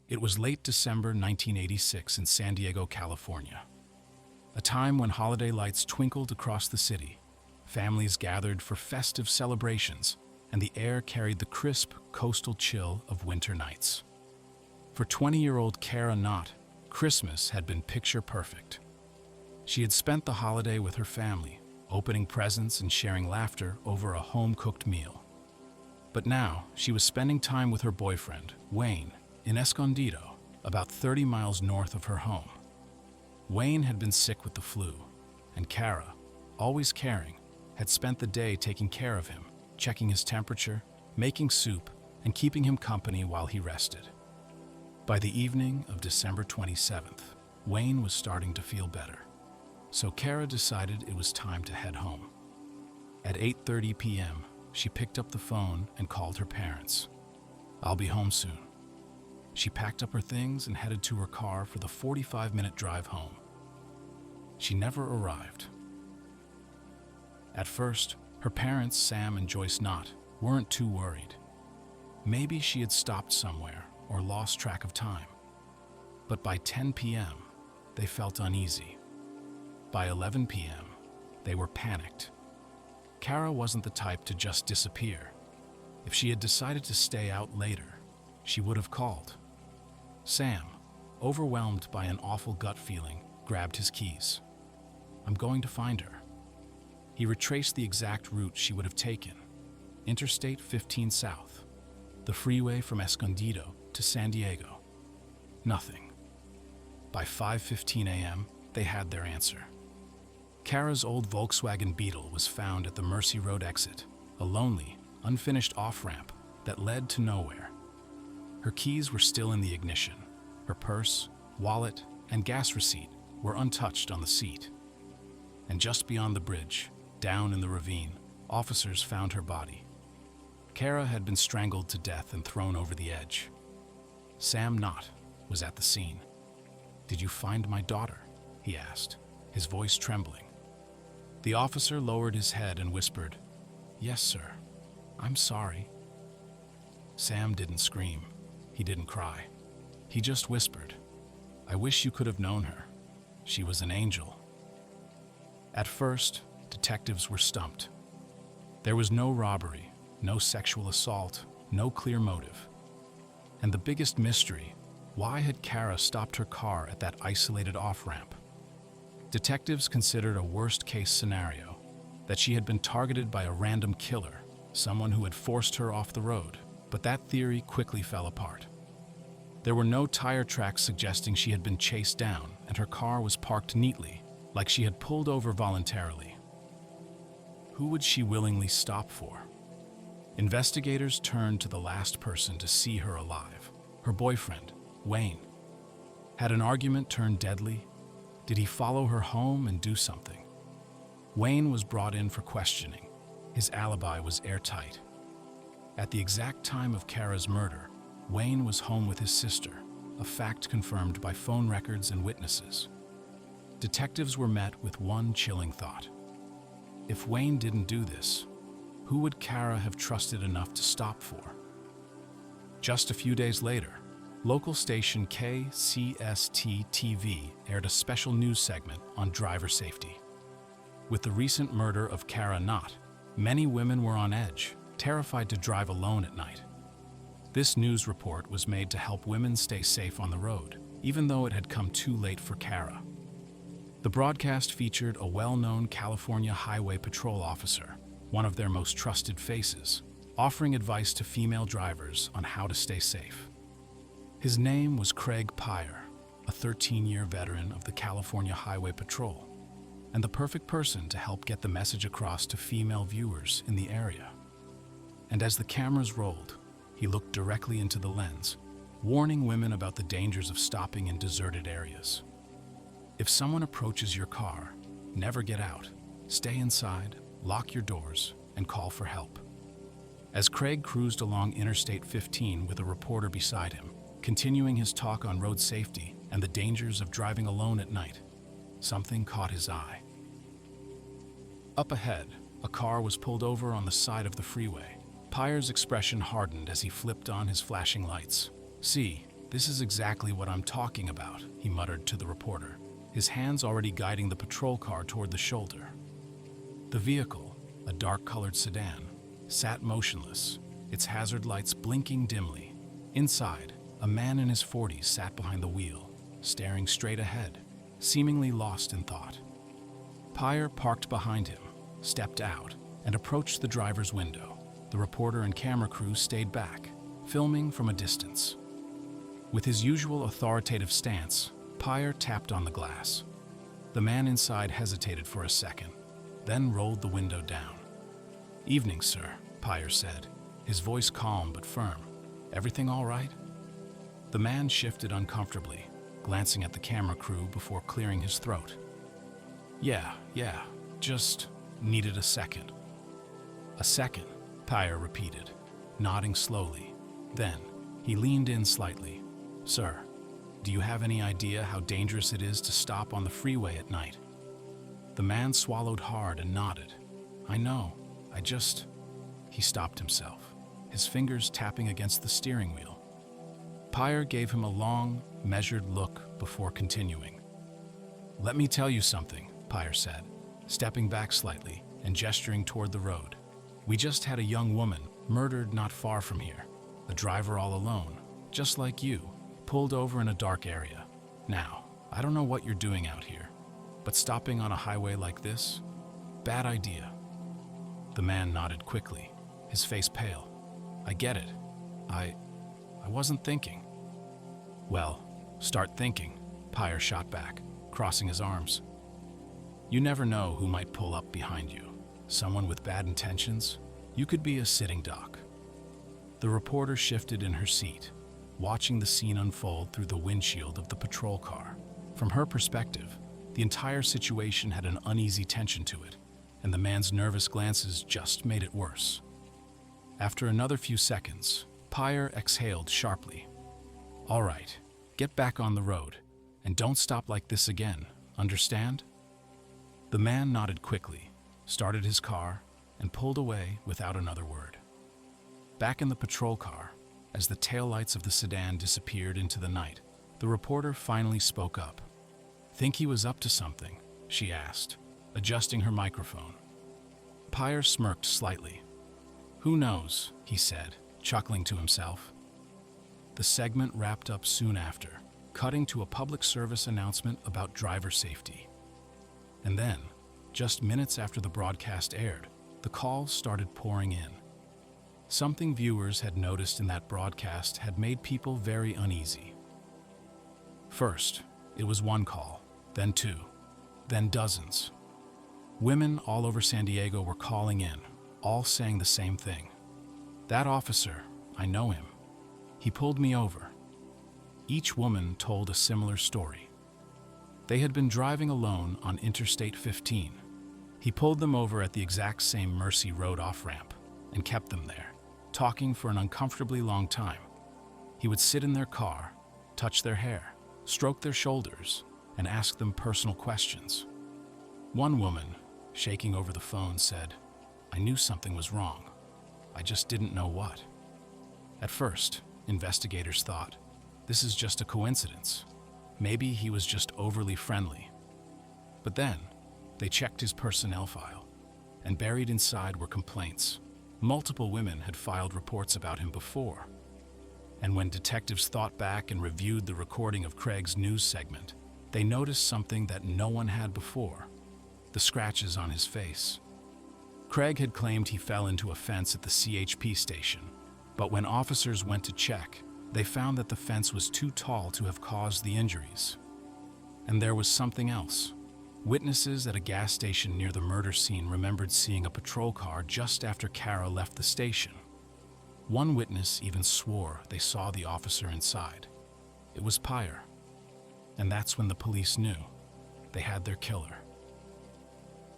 It was late December 1986 in San Diego, California, a time when holiday lights twinkled across the city. Families gathered for festive celebrations, and the air carried the crisp, coastal chill of winter nights. For 20-year-old Kara Knott, Christmas had been picture perfect. She had spent the holiday with her family, opening presents and sharing laughter over a home-cooked meal. But now, she was spending time with her boyfriend, Wayne, in Escondido, about 30 miles north of her home. Wayne had been sick with the flu, and Kara, always caring, had spent the day taking care of him, checking his temperature, making soup, and keeping him company while he rested. By the evening of December 27th, Wayne was starting to feel better, so Kara decided it was time to head home. At 8:30 p.m., she picked up the phone and called her parents. "I'll be home soon." She packed up her things and headed to her car for the 45-minute drive home. She never arrived. At first, her parents, Sam and Joyce Knott, weren't too worried. Maybe she had stopped somewhere or lost track of time. But by 10 p.m., they felt uneasy. By 11 p.m., they were panicked. Kara wasn't the type to just disappear. If she had decided to stay out later, she would have called. Sam, overwhelmed by an awful gut feeling, grabbed his keys. "I'm going to find her." He retraced the exact route she would have taken. Interstate 15 South, the freeway from Escondido to San Diego. Nothing. By 5:15 a.m., they had their answer. Kara's old Volkswagen Beetle was found at the Mercy Road exit, a lonely, unfinished off-ramp that led to nowhere. Her keys were still in the ignition. Her purse, wallet, and gas receipt were untouched on the seat. And just beyond the bridge, down in the ravine, officers found her body. Kara had been strangled to death and thrown over the edge. Sam Knott was at the scene. "Did you find my daughter?" he asked, his voice trembling. The officer lowered his head and whispered, "Yes, sir. I'm sorry." Sam didn't scream. He didn't cry. He just whispered, "I wish you could have known her. She was an angel." At first, detectives were stumped. There was no robbery, no sexual assault, no clear motive. And the biggest mystery, why had Kara stopped her car at that isolated off-ramp? Detectives considered a worst-case scenario, that she had been targeted by a random killer, someone who had forced her off the road, but that theory quickly fell apart. There were no tire tracks suggesting she had been chased down, and her car was parked neatly, like she had pulled over voluntarily. Who would she willingly stop for? Investigators turned to the last person to see her alive, her boyfriend, Wayne. Had an argument turned deadly? Did he follow her home and do something? Wayne was brought in for questioning. His alibi was airtight. At the exact time of Kara's murder, Wayne was home with his sister, a fact confirmed by phone records and witnesses. Detectives were met with one chilling thought. If Wayne didn't do this, who would Kara have trusted enough to stop for? Just a few days later, local station KCST-TV aired a special news segment on driver safety. With the recent murder of Kara Knott, many women were on edge, terrified to drive alone at night. This news report was made to help women stay safe on the road, even though it had come too late for Kara. The broadcast featured a well-known California Highway Patrol officer, one of their most trusted faces, offering advice to female drivers on how to stay safe. His name was Craig Pyre, a 13-year veteran of the California Highway Patrol, and the perfect person to help get the message across to female viewers in the area. And as the cameras rolled, he looked directly into the lens, warning women about the dangers of stopping in deserted areas. If someone approaches your car, never get out. Stay inside, lock your doors, and call for help. As Craig cruised along Interstate 15 with a reporter beside him, continuing his talk on road safety and the dangers of driving alone at night, something caught his eye. Up ahead, a car was pulled over on the side of the freeway. Pyre's expression hardened as he flipped on his flashing lights. "See," "This is exactly what I'm talking about," he muttered to the reporter, his hands already guiding the patrol car toward the shoulder. The vehicle, a dark-colored sedan, sat motionless, its hazard lights blinking dimly. Inside, a man in his 40s sat behind the wheel, staring straight ahead, seemingly lost in thought. Pyre parked behind him, stepped out, and approached the driver's window. The reporter and camera crew stayed back, filming from a distance. With his usual authoritative stance, Pyre tapped on the glass. The man inside hesitated for a second, then rolled the window down. "Evening, sir," Pyre said, his voice calm but firm. "Everything all right?" The man shifted uncomfortably, glancing at the camera crew before clearing his throat. Yeah, just needed a second." "A second," Pyre repeated, nodding slowly. Then, he leaned in slightly. "Sir, do you have any idea how dangerous it is to stop on the freeway at night?" The man swallowed hard and nodded. "I know, He stopped himself, his fingers tapping against the steering wheel. Pyre gave him a long, measured look before continuing. "Let me tell you something," Pyre said, stepping back slightly and gesturing toward the road. "We just had a young woman murdered not far from here. The driver all alone, just like you, pulled over in a dark area. Now, I don't know what you're doing out here, but stopping on a highway like this? Bad idea." The man nodded quickly, his face pale. "I get it. I wasn't thinking." "Well, start thinking," Pyre shot back, crossing his arms. "You never know who might pull up behind you. Someone with bad intentions? You could be a sitting duck." The reporter shifted in her seat, watching the scene unfold through the windshield of the patrol car. From her perspective, the entire situation had an uneasy tension to it, and the man's nervous glances just made it worse. After another few seconds, Pyre exhaled sharply. "All right, get back on the road, and don't stop like this again, understand?" The man nodded quickly, started his car, and pulled away without another word. Back in the patrol car, as the taillights of the sedan disappeared into the night, the reporter finally spoke up. "Think he was up to something?" she asked, adjusting her microphone. Pyre smirked slightly. "Who knows," he said, chuckling to himself. The segment wrapped up soon after, cutting to a public service announcement about driver safety. And then, just minutes after the broadcast aired, the calls started pouring in. Something viewers had noticed in that broadcast had made people very uneasy. First, it was one call, then two, then dozens. Women all over San Diego were calling in, all saying the same thing. "That officer, I know him. He pulled me over." Each woman told a similar story. They had been driving alone on Interstate 15. He pulled them over at the exact same Mercy Road off-ramp and kept them there, talking for an uncomfortably long time. He would sit in their car, touch their hair, stroke their shoulders, and ask them personal questions. One woman, shaking over the phone, said, "I knew something was wrong. I just didn't know what." At first, investigators thought, this is just a coincidence. Maybe he was just overly friendly. But then, they checked his personnel file, and buried inside were complaints. Multiple women had filed reports about him before. And when detectives thought back and reviewed the recording of Craig's news segment, they noticed something that no one had before: the scratches on his face. Craig had claimed he fell into a fence at the CHP station, but when officers went to check, they found that the fence was too tall to have caused the injuries. And there was something else. Witnesses at a gas station near the murder scene remembered seeing a patrol car just after Kara left the station. One witness even swore they saw the officer inside. It was Pyre. And that's when the police knew they had their killer.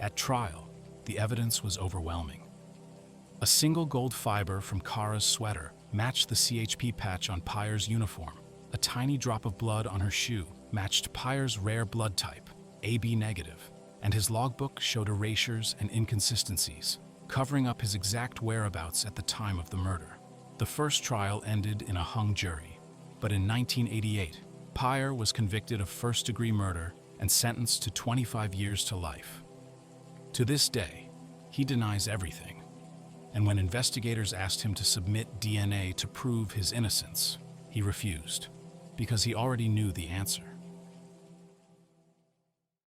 At trial, the evidence was overwhelming. A single gold fiber from Kara's sweater matched the CHP patch on Pyre's uniform. A tiny drop of blood on her shoe matched Pyre's rare blood type, AB negative, and his logbook showed erasures and inconsistencies, covering up his exact whereabouts at the time of the murder. The first trial ended in a hung jury. But in 1988, Pyre was convicted of first-degree murder and sentenced to 25 years to life. To this day, he denies everything. And when investigators asked him to submit DNA to prove his innocence, he refused, because he already knew the answer.